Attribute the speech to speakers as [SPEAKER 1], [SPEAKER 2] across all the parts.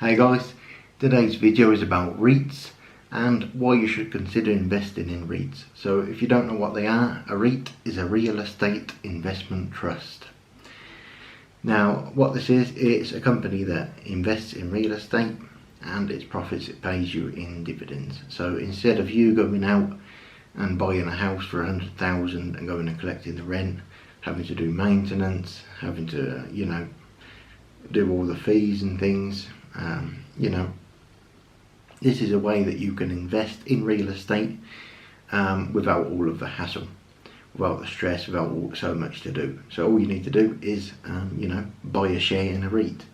[SPEAKER 1] Hey guys, today's video is about REITs and why you should consider investing in REITs. So if you don't know what they are, a REIT is a real estate investment trust. Now what this is, it's a company that invests in real estate and its profits it pays you in dividends. So instead of you going out and buying a house for 100,000 and going and collecting the rent, having to do maintenance, having to, do all the fees and things, this is a way that you can invest in real estate without all of the hassle, without the stress, without so much to do. So all you need to do is buy a share in a REIT.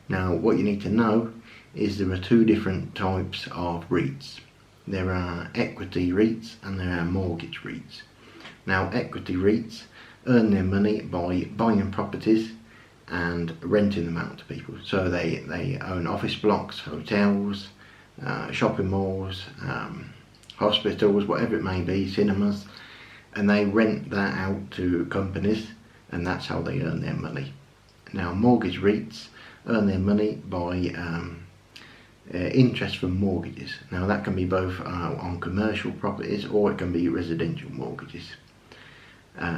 [SPEAKER 1] Now what you need to know is there are two different types of REITs. There are equity REITs and there are mortgage REITs. Now equity REITs earn their money by buying properties and renting them out to people. So they own office blocks, hotels, shopping malls, hospitals, whatever it may be, cinemas, and they rent that out to companies, and that's how they earn their money. Now mortgage REITs earn their money by interest from mortgages. Now that can be both on commercial properties or it can be residential mortgages.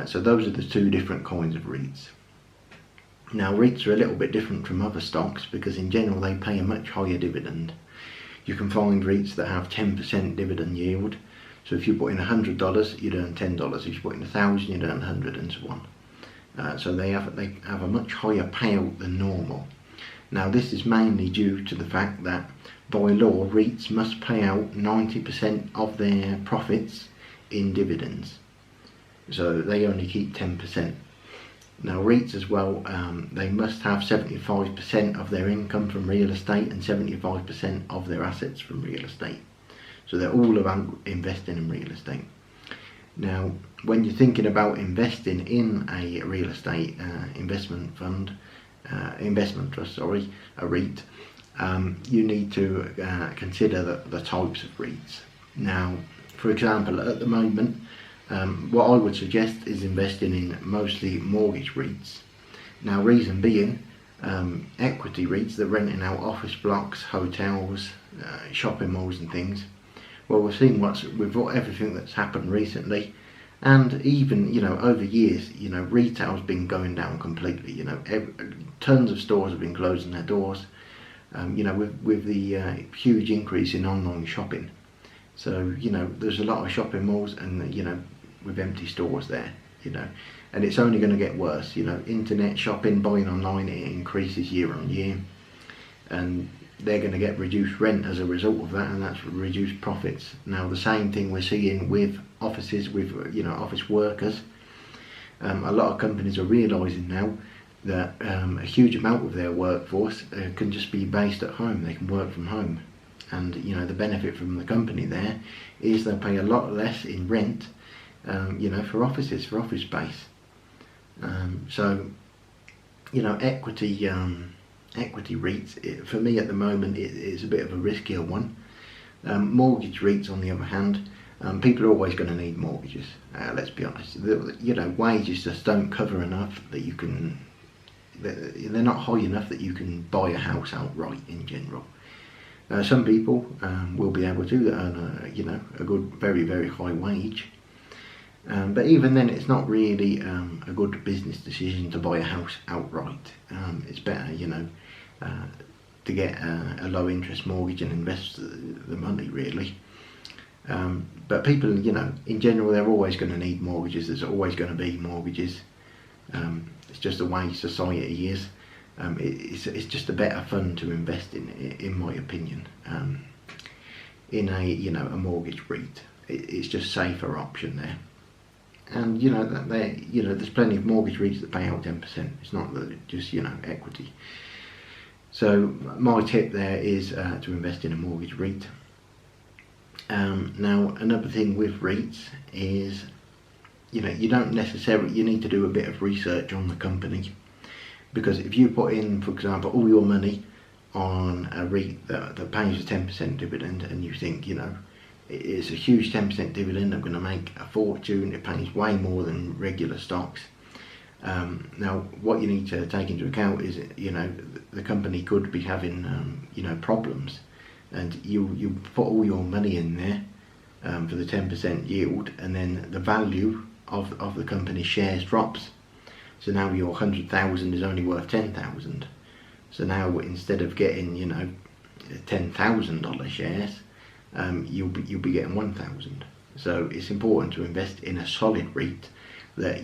[SPEAKER 1] So those are the two different kinds of REITs. Now REITs are a little bit different from other stocks because in general they pay a much higher dividend. You can find REITs that have 10% dividend yield. So if you put in $100, you'd earn $10. If you put in 1,000, you'd earn 100, and so on. So they have a much higher payout than normal. Now this is mainly due to the fact that by law REITs must pay out 90% of their profits in dividends. So they only keep 10%. Now REITs as well, they must have 75% of their income from real estate and 75% of their assets from real estate. So they're all about investing in real estate. Now when you're thinking about investing in a real estate investment trust, a REIT, you need to consider the types of REITs. Now for example, at the moment, what I would suggest is investing in mostly mortgage REITs. Now reason being, equity REITs, they're renting out office blocks, hotels, shopping malls and things. Well, we've seen with everything that's happened recently, and even over years, retail's been going down completely. Tons of stores have been closing their doors. With the huge increase in online shopping. So there's a lot of shopping malls and with empty stores there, and it's only going to get worse. Internet shopping, buying online, it increases year on year, and they're going to get reduced rent as a result of that, and that's reduced profits. Now the same thing we're seeing with offices, with office workers. A lot of companies are realising now that a huge amount of their workforce can just be based at home. They can work from home, and the benefit from the company there is they pay a lot less in rent, for offices, for office space. So equity REITs, for me at the moment, it's a bit of a riskier one. Mortgage REITs on the other hand, people are always going to need mortgages. Let's be honest. Wages just don't cover enough that you can. They're not high enough that you can buy a house outright in general. Some people will be able to earn a good, very, very high wage. But even then, it's not really a good business decision to buy a house outright. It's better, to get a low interest mortgage and invest the money really. But people, in general, they're always going to need mortgages. There's always going to be mortgages. It's just the way society is. It's just a better fund to invest in my opinion. In a mortgage REIT, it's just safer option there. And there's plenty of mortgage REITs that pay out 10%. It's not just equity. So my tip there is to invest in a mortgage REIT. Now another thing with REITs is you don't necessarily, you need to do a bit of research on the company, because if you put in, for example, all your money on a REIT that pays a 10% dividend, and you think it's a huge 10% dividend, I'm going to make a fortune, it pays way more than regular stocks, Now, what you need to take into account is, the company could be having, problems, and you put all your money in there for the 10% yield, and then the value of the company's shares drops. So now your 100,000 is only worth 10,000. So now instead of getting, $10,000 shares, you'll be getting 1,000. So it's important to invest in a solid REIT that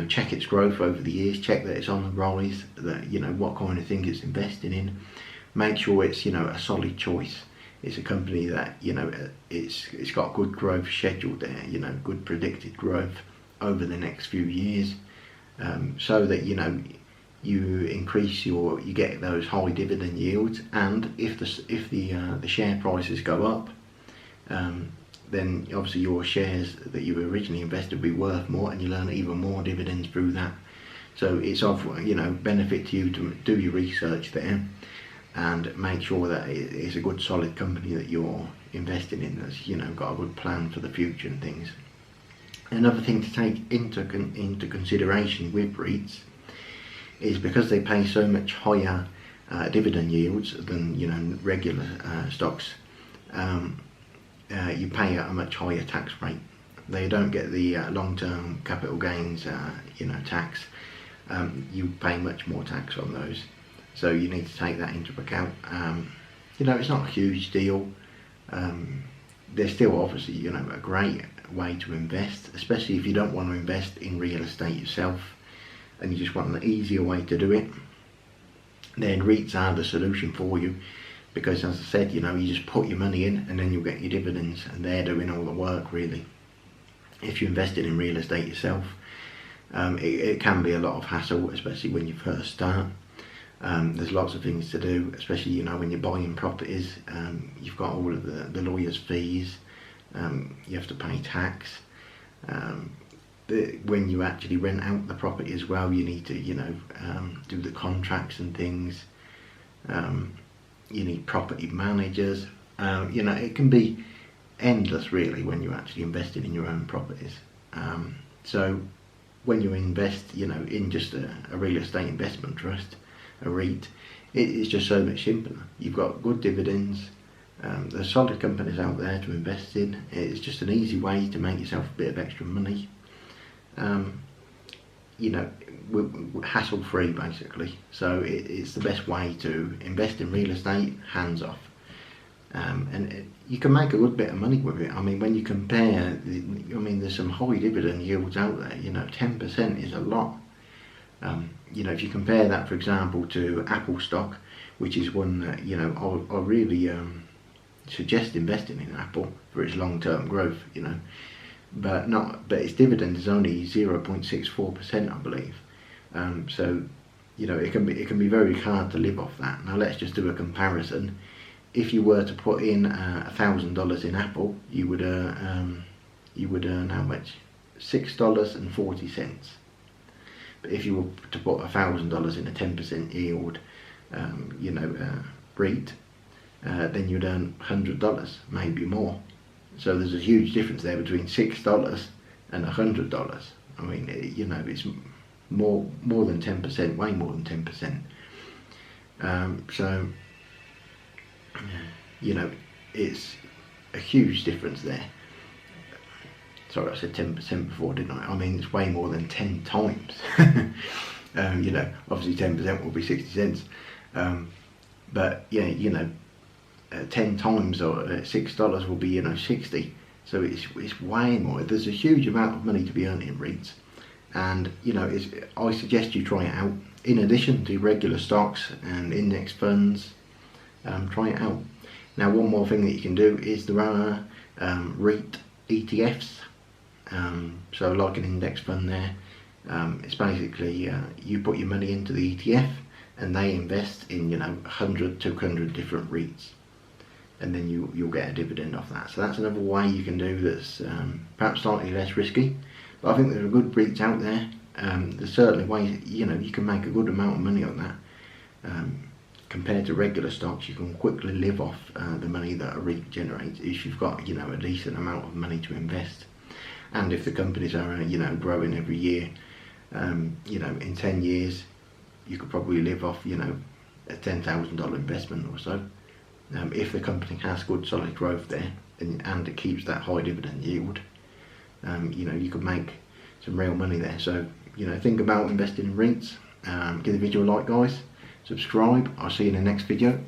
[SPEAKER 1] check its growth over the years, check that it's on the rise, that what kind of thing it's investing in. Make sure it's a solid choice. It's a company that it's got good growth scheduled there, good predicted growth over the next few years, so that you increase you get those high dividend yields, and if the share prices go up, then obviously your shares that you originally invested will be worth more, and you'll earn even more dividends through that. So it's of benefit to you to do your research there and make sure that it's a good solid company that you're investing in, that's got a good plan for the future and things. Another thing to take into consideration with REITs is, because they pay so much higher dividend yields than regular stocks, you pay a much higher tax rate. They don't get the long-term capital gains tax. You pay much more tax on those, so you need to take that into account. It's not a huge deal. They're still obviously a great way to invest, especially if you don't want to invest in real estate yourself and you just want an easier way to do it. Then REITs are the solution for you, because as I said, you just put your money in and then you'll get your dividends, and they're doing all the work really. If you invested in real estate yourself, it can be a lot of hassle, especially when you first start. There's lots of things to do, especially when you're buying properties. You've got all of the lawyers' fees, you have to pay tax. When you actually rent out the property as well, you need to do the contracts and things. You need property managers. It can be endless really when you're actually investing in your own properties. So when you invest in just a real estate investment trust, a REIT, it's just so much simpler. You've got good dividends. There's solid companies out there to invest in. It's just an easy way to make yourself a bit of extra money. Hassle free basically. So it's the best way to invest in real estate, hands off. And you can make a good bit of money with it. I mean, when you compare, there's some high dividend yields out there. 10% is a lot. If you compare that, for example, to Apple stock, which is one that I really suggest investing in Apple for its long-term growth. But its dividend is only 0.64%, I believe. So it can be very hard to live off that. Now let's just do a comparison. If you were to put in $1,000 in Apple, you would earn how much? $6.40. But if you were to put $1,000 in a 10% yield, REIT, then you'd earn $100, maybe more. So there's a huge difference there between $6 and $100. I mean, it's more than 10%, way more than 10%. So it's a huge difference there. Sorry, I said 10% before, didn't I? I mean, it's way more than 10 times. Obviously 10% will be 60 cents. But yeah, 10 times or $6 will be 60. So it's way more. There's a huge amount of money to be earned in REITs, and I suggest you try it out. In addition to regular stocks and index funds, try it out. Now, one more thing that you can do is there are REIT ETFs. So like an index fund there, it's basically you put your money into the ETF and they invest in 100, 200 different REITs, and then you'll get a dividend off that. So that's another way you can do that's perhaps slightly less risky, but I think there are good REITs out there. There's certainly ways you can make a good amount of money on that. Compared to regular stocks, you can quickly live off the money that a REIT generates if you've got a decent amount of money to invest. And if the companies are growing every year, you know, in 10 years you could probably live off, you know, a $10,000 investment or so, if the company has good solid growth there and it keeps that high dividend yield. You know, you could make some real money there. So, you know, think about investing in REITs. Give the video a like, guys, subscribe. I'll see you in the next video.